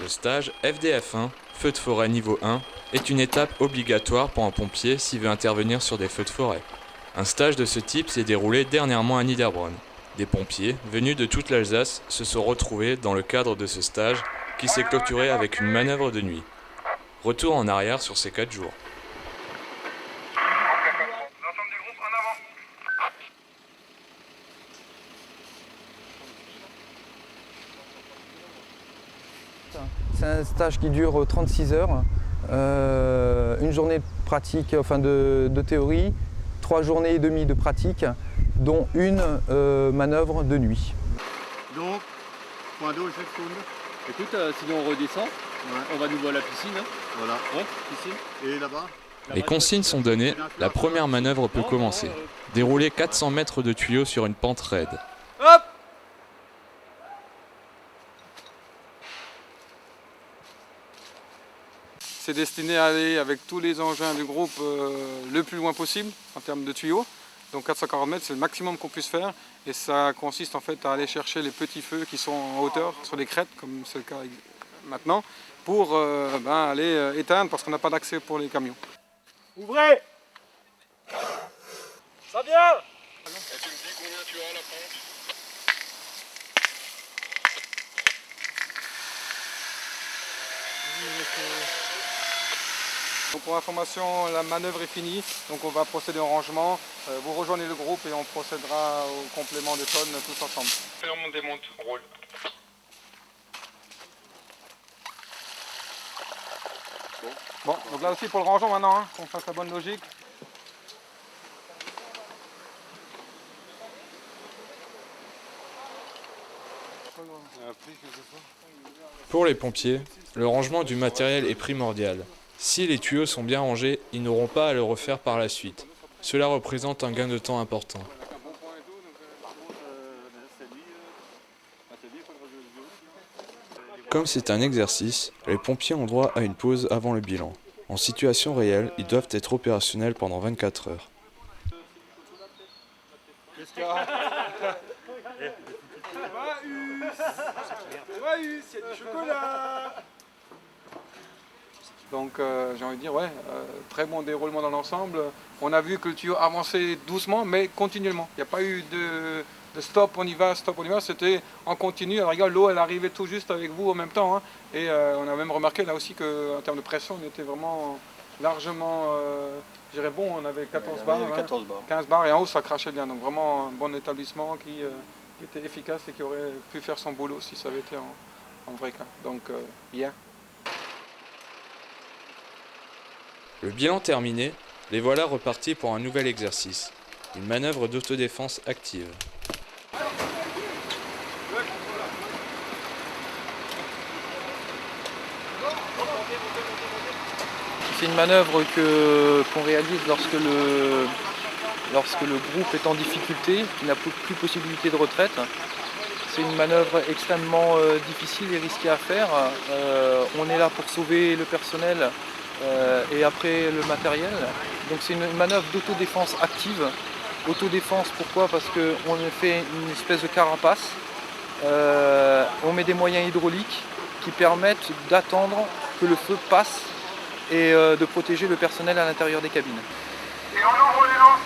Le stage FDF1, feu de forêt niveau 1, est une étape obligatoire pour un pompier s'il veut intervenir sur des feux de forêt. Un stage de ce type s'est déroulé dernièrement à Niederbronn. Des pompiers, venus de toute l'Alsace, se sont retrouvés dans le cadre de ce stage qui s'est clôturé avec une manœuvre de nuit. Retour en arrière sur ces 4 jours. L'ensemble du groupe en avant. C'est un stage qui dure 36 heures, une journée de pratique, enfin de théorie, 3 journées et demie de pratique, dont une manœuvre de nuit. Donc, point d'eau, 7 secondes. Écoute, sinon on redescend, on va nous voir à la piscine. Hein. Voilà. Ouais, piscine. Et là-bas? Les consignes sont données, la première manœuvre peut commencer. Dérouler 400 mètres de tuyaux sur une pente raide. Hop! C'est destiné à aller avec tous les engins du groupe le plus loin possible en termes de tuyaux. Donc 440 mètres, c'est le maximum qu'on puisse faire. Et ça consiste en fait à aller chercher les petits feux qui sont en hauteur sur les crêtes, comme c'est le cas maintenant, pour aller éteindre parce qu'on n'a pas d'accès pour les camions. Ouvrez. Ça vient. Et tu me dis combien tu as à la pente? Donc pour information, la manœuvre est finie, donc on va procéder au rangement. Vous rejoignez le groupe et on procédera au complément des tonnes tous ensemble. On démonte, on roule. Bon, donc là aussi pour le rangement maintenant, hein, qu'on fasse la bonne logique. Pour les pompiers, le rangement du matériel est primordial. Si les tuyaux sont bien rangés, ils n'auront pas à le refaire par la suite. Cela représente un gain de temps important. Comme c'est un exercice, les pompiers ont droit à une pause avant le bilan. En situation réelle, ils doivent être opérationnels pendant 24 heures. Qu'est-ce qu'il y a? il y a du chocolat. Donc j'ai envie de dire, très bon déroulement dans l'ensemble. On a vu que le tuyau avançait doucement, mais continuellement. Il n'y a pas eu de stop, on y va, c'était en continu. À la rigueur, l'eau, elle arrivait tout juste avec vous en même temps. Hein. Et on a même remarqué là aussi qu'en termes de pression, on était vraiment largement, je dirais bon, on avait 14 bars, 14 bars. 15 bars et en haut, ça crachait bien. Donc vraiment un bon établissement qui était efficace et qui aurait pu faire son boulot si ça avait été en vrai cas. Donc, bien. Le bilan terminé, les voilà repartis pour un nouvel exercice. Une manœuvre d'autodéfense active. C'est une manœuvre qu'on réalise lorsque le groupe est en difficulté, qui n'a plus possibilité de retraite. C'est une manœuvre extrêmement difficile et risquée à faire. On est là pour sauver le personnel et après le matériel. Donc c'est une manœuvre d'autodéfense active. Autodéfense, pourquoi? Parce qu'on fait une espèce de carapace. On met des moyens hydrauliques qui permettent d'attendre que le feu passe et de protéger le personnel à l'intérieur des cabines. Et on ouvre les lances.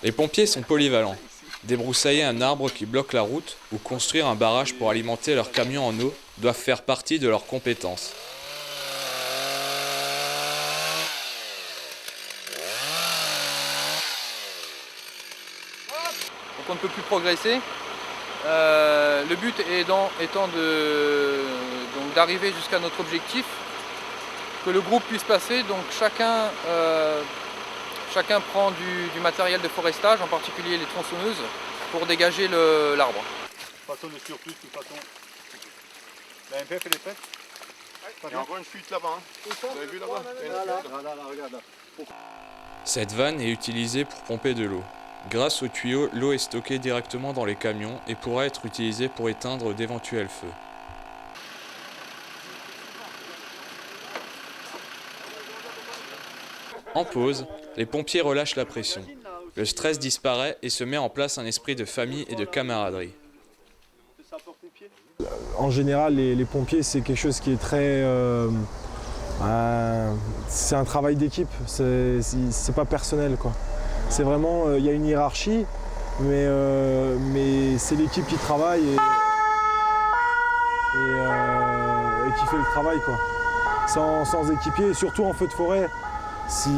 Les pompiers sont polyvalents. Débroussailler un arbre qui bloque la route ou construire un barrage pour alimenter leur camion en eau doivent faire partie de leurs compétences. Donc on ne peut plus progresser. Le but étant d'arriver jusqu'à notre objectif, que le groupe puisse passer. Donc chacun prend du matériel de forestage, en particulier les tronçonneuses, pour dégager l'arbre. Façon de surplus, de toute façon. La MPF, elle est prête? Il y a encore une fuite là-bas. Hein. Vous avez vu là-bas? Là, regarde là. Cette vanne est utilisée pour pomper de l'eau. Grâce aux tuyaux, l'eau est stockée directement dans les camions et pourra être utilisée pour éteindre d'éventuels feux. En pause, les pompiers relâchent la pression. Le stress disparaît et se met en place un esprit de famille et de camaraderie. En général, les pompiers, c'est quelque chose qui est très... c'est un travail d'équipe, c'est pas personnel, quoi. C'est vraiment, il y a une hiérarchie, mais c'est l'équipe qui travaille et qui fait le travail, quoi. Sans équipier, et surtout en feu de forêt, si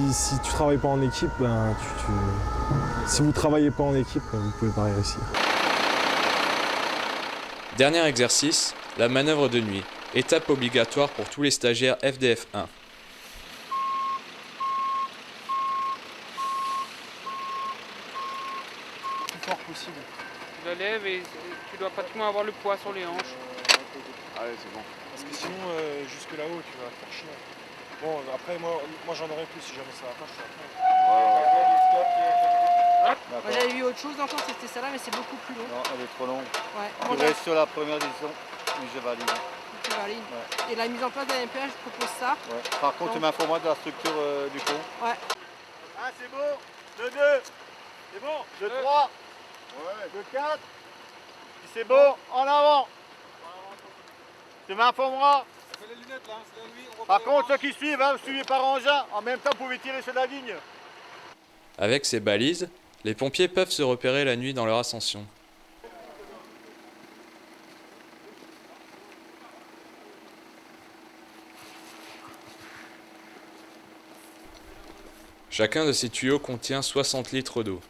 tu travailles pas en équipe, si vous travaillez pas en équipe, vous pouvez pas réussir. Dernier exercice, la manœuvre de nuit, étape obligatoire pour tous les stagiaires FDF 1. Le plus fort possible. Tu la lèves et tu dois pratiquement avoir le poids sur les hanches. Allez, c'est bon. Parce que sinon, jusque là-haut, tu vas faire chier. Bon, après, moi j'en aurais plus si jamais ça va pas. Moi j'avais vu autre chose encore, c'était ça là, mais c'est beaucoup plus long. Non, elle est trop longue. Ouais. Tu restes sur la première décision, mais je valide. Tu valides. Ouais. Et la mise en place de la MPA, je propose ça. Ouais. Par contre, tu m'informes de la structure du pont. Ouais. Ah, c'est bon. De 2. C'est bon. De 3. Ouais. De 4. Si c'est bon, en avant. Tu m'informeras. Les lunettes là, c'est la nuit. Par contre, ceux qui suivent, hein, suivez par engin. En même temps, vous pouvez tirer sur la ligne. Avec ces balises, les pompiers peuvent se repérer la nuit dans leur ascension. Chacun de ces tuyaux contient 60 litres d'eau.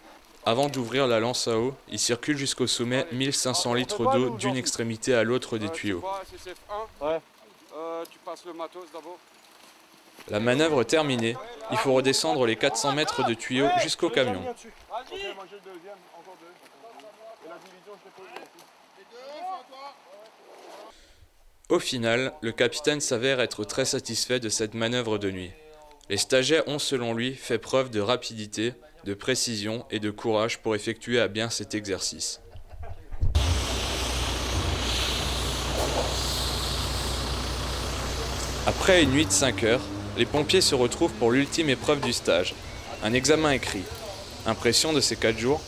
Avant d'ouvrir la lance à eau, il circule jusqu'au sommet 1500 litres d'eau d'une extrémité à l'autre des tuyaux. Tu passes le matos d'abord. La manœuvre terminée, il faut redescendre les 400 mètres de tuyaux jusqu'au camion. Au final, le capitaine s'avère être très satisfait de cette manœuvre de nuit. Les stagiaires ont selon lui fait preuve de rapidité, de précision et de courage pour effectuer à bien cet exercice. Après une nuit de 5 heures, les pompiers se retrouvent pour l'ultime épreuve du stage, un examen écrit. Impression de ces 4 jours?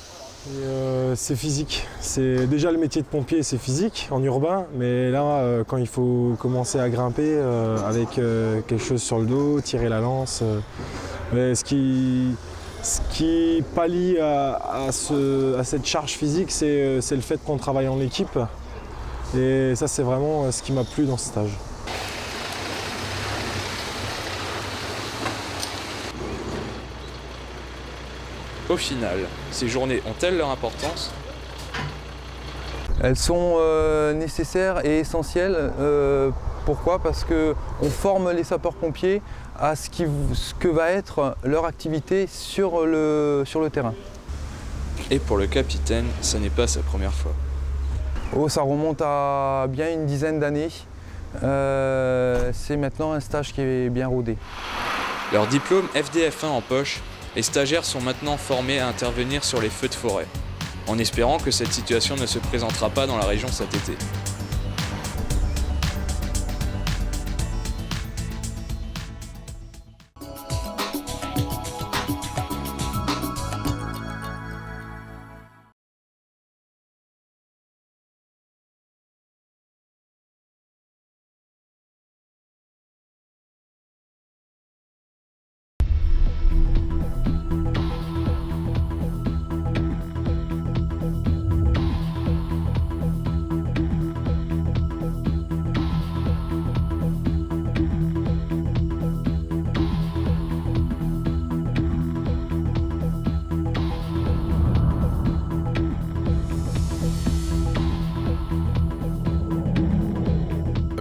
C'est physique. C'est déjà le métier de pompier, c'est physique en urbain, mais là, quand il faut commencer à grimper avec quelque chose sur le dos, tirer la lance, ce qui pallie à cette charge physique, c'est le fait qu'on travaille en équipe. Et ça, c'est vraiment ce qui m'a plu dans ce stage. Au final, ces journées ont-elles leur importance? Elles sont nécessaires et essentielles. Pourquoi? Parce qu'on forme les sapeurs-pompiers à ce que va être leur activité sur le terrain. Et pour le capitaine, ça n'est pas sa première fois. Oh, ça remonte à bien une dizaine d'années. C'est maintenant un stage qui est bien rodé. Leur diplôme FDF1 en poche, les stagiaires sont maintenant formés à intervenir sur les feux de forêt, en espérant que cette situation ne se présentera pas dans la région cet été.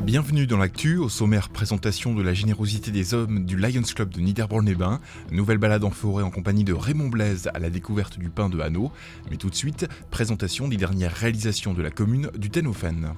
Bienvenue dans l'actu, au sommaire présentation de la générosité des hommes du Lions Club de Niederbronn-les-Bains, nouvelle balade en forêt en compagnie de Raymond Blaise à la découverte du pin de Hanau, mais tout de suite, présentation des dernières réalisations de la commune du Tenhofen.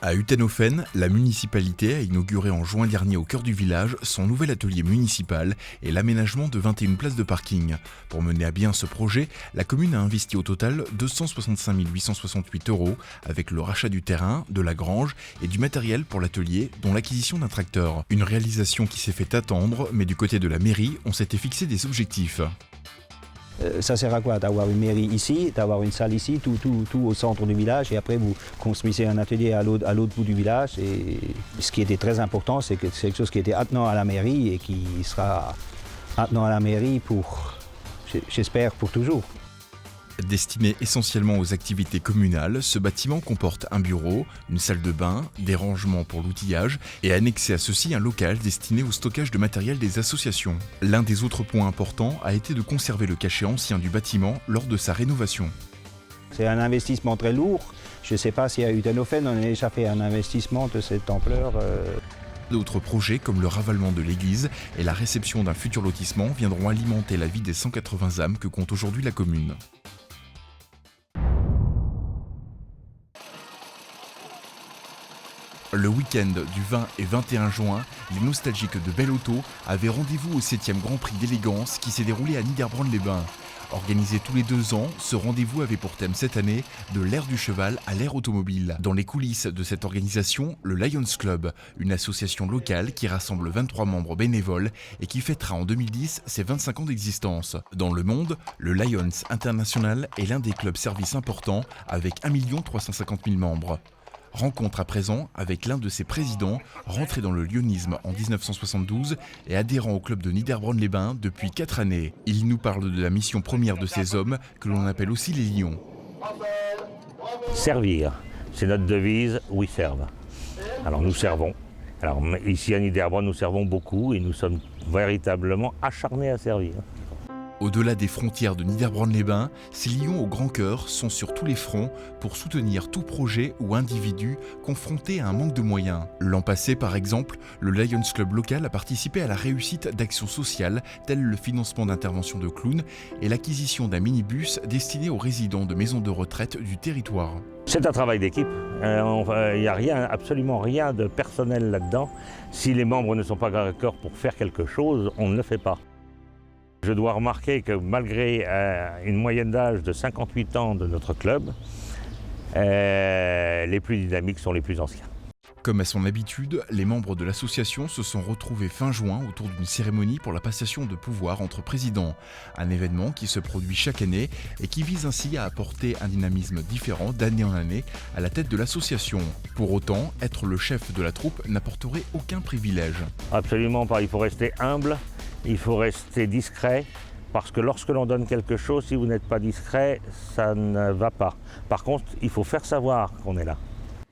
À Utenhofen, la municipalité a inauguré en juin dernier au cœur du village son nouvel atelier municipal et l'aménagement de 21 places de parking. Pour mener à bien ce projet, la commune a investi au total 265 868 € avec le rachat du terrain, de la grange et du matériel pour l'atelier, dont l'acquisition d'un tracteur. Une réalisation qui s'est fait attendre, mais du côté de la mairie, on s'était fixé des objectifs. Ça sert à quoi d'avoir une mairie ici, d'avoir une salle ici, tout au centre du village, et après vous construisez un atelier à l'autre bout du village. Et ce qui était très important, c'est que c'est quelque chose qui était attenant à la mairie et qui sera attenant à la mairie j'espère, pour toujours. Destiné essentiellement aux activités communales, ce bâtiment comporte un bureau, une salle de bain, des rangements pour l'outillage et annexé à ceci un local destiné au stockage de matériel des associations. L'un des autres points importants a été de conserver le cachet ancien du bâtiment lors de sa rénovation. C'est un investissement très lourd. Je ne sais pas si à Utenhofen on a déjà fait un investissement de cette ampleur. D'autres projets comme le ravalement de l'église et la réception d'un futur lotissement viendront alimenter la vie des 180 âmes que compte aujourd'hui la commune. Le week-end du 20 et 21 juin, les nostalgiques de Belle Auto avaient rendez-vous au 7e Grand Prix d'élégance qui s'est déroulé à Niederbronn-les-Bains. Organisé tous les 2 ans, ce rendez-vous avait pour thème cette année de l'ère du cheval à l'ère automobile. Dans les coulisses de cette organisation, le Lions Club, une association locale qui rassemble 23 membres bénévoles et qui fêtera en 2010 ses 25 ans d'existence. Dans le monde, le Lions International est l'un des clubs services importants avec 1 350 000 membres. Rencontre à présent avec l'un de ses présidents, rentré dans le lyonisme en 1972 et adhérent au club de Niederbronn-les-Bains depuis 4 années. Il nous parle de la mission première de ces hommes, que l'on appelle aussi les lions. Servir, c'est notre devise, we serve. Alors nous servons. Alors ici à Niederbronn, nous servons beaucoup et nous sommes véritablement acharnés à servir. Au-delà des frontières de Niederbronn-les-Bains, ces lions au grand cœur sont sur tous les fronts pour soutenir tout projet ou individu confronté à un manque de moyens. L'an passé, par exemple, le Lions Club local a participé à la réussite d'actions sociales telles le financement d'interventions de clowns et l'acquisition d'un minibus destiné aux résidents de maisons de retraite du territoire. C'est un travail d'équipe, il n'y a absolument rien de personnel là-dedans. Si les membres ne sont pas d'accord pour faire quelque chose, on ne le fait pas. Je dois remarquer que malgré une moyenne d'âge de 58 ans de notre club, les plus dynamiques sont les plus anciens. Comme à son habitude, les membres de l'association se sont retrouvés fin juin autour d'une cérémonie pour la passation de pouvoir entre présidents. Un événement qui se produit chaque année et qui vise ainsi à apporter un dynamisme différent d'année en année à la tête de l'association. Pour autant, être le chef de la troupe n'apporterait aucun privilège. Absolument pas, il faut rester humble. Il faut rester discret, parce que lorsque l'on donne quelque chose, si vous n'êtes pas discret, ça ne va pas. Par contre, il faut faire savoir qu'on est là.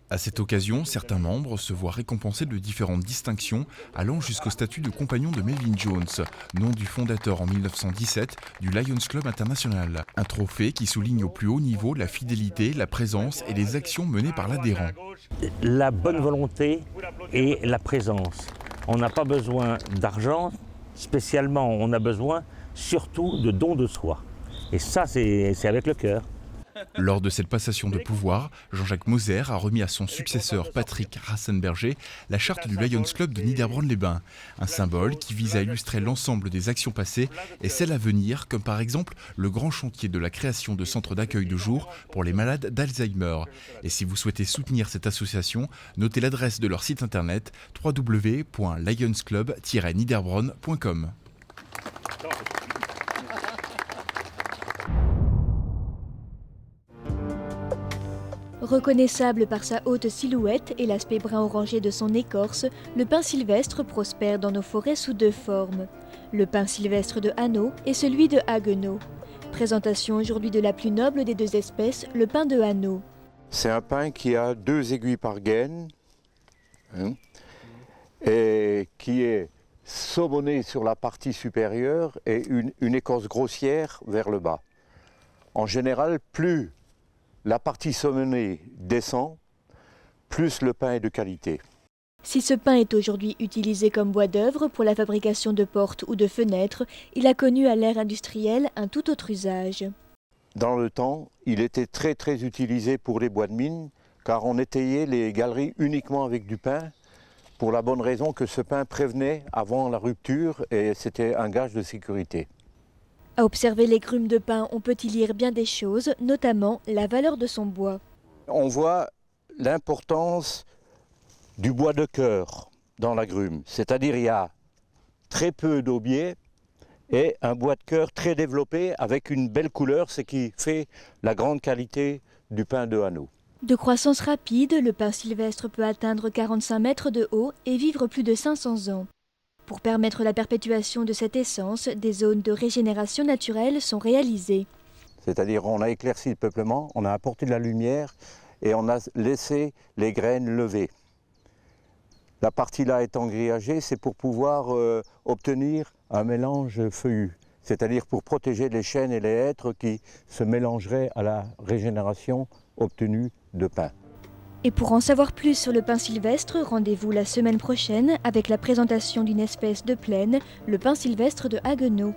À cette occasion, certains membres se voient récompensés de différentes distinctions, allant jusqu'au statut de compagnon de Melvin Jones, nom du fondateur en 1917 du Lions Club International. Un trophée qui souligne au plus haut niveau la fidélité, la présence et les actions menées par l'adhérent. La bonne volonté et la présence. On n'a pas besoin d'argent. Spécialement, on a besoin surtout de dons de soi. Et ça, c'est avec le cœur. Lors de cette passation de pouvoir, Jean-Jacques Moser a remis à son successeur Patrick Rassenberger la charte du Lions Club de Niederbronn-les-Bains. Un symbole qui vise à illustrer l'ensemble des actions passées et celles à venir, comme par exemple le grand chantier de la création de centres d'accueil de jour pour les malades d'Alzheimer. Et si vous souhaitez soutenir cette association, notez l'adresse de leur site internet www.lionsclub-niederbronn.com. Reconnaissable par sa haute silhouette et l'aspect brun-orangé de son écorce, le pin sylvestre prospère dans nos forêts sous 2 formes. Le pin sylvestre de Hanau et celui de Haguenau. Présentation aujourd'hui de la plus noble des 2 espèces, le pin de Hanau. C'est un pin qui a 2 aiguilles par gaine et qui est saumonné sur la partie supérieure et une écorce grossière vers le bas. En général, plus la partie saumonnée descend, plus le pin est de qualité. Si ce pin est aujourd'hui utilisé comme bois d'œuvre pour la fabrication de portes ou de fenêtres, il a connu à l'ère industrielle un tout autre usage. Dans le temps, il était très utilisé pour les bois de mine car on étayait les galeries uniquement avec du pin, pour la bonne raison que ce pin prévenait avant la rupture et c'était un gage de sécurité. À observer les grumes de pin, on peut y lire bien des choses, notamment la valeur de son bois. On voit l'importance du bois de cœur dans la grume, c'est-à-dire il y a très peu d'aubier et un bois de cœur très développé avec une belle couleur, ce qui fait la grande qualité du pin de Hanau. De croissance rapide, le pin sylvestre peut atteindre 45 mètres de haut et vivre plus de 500 ans. Pour permettre la perpétuation de cette essence, des zones de régénération naturelle sont réalisées. C'est-à-dire on a éclairci le peuplement, on a apporté de la lumière et on a laissé les graines levées. La partie là étant grillagée, c'est pour pouvoir obtenir un mélange feuillu, c'est-à-dire pour protéger les chênes et les hêtres qui se mélangeraient à la régénération obtenue de pin. Et pour en savoir plus sur le pin sylvestre, rendez-vous la semaine prochaine avec la présentation d'une espèce de plaine, le pin sylvestre de Haguenau.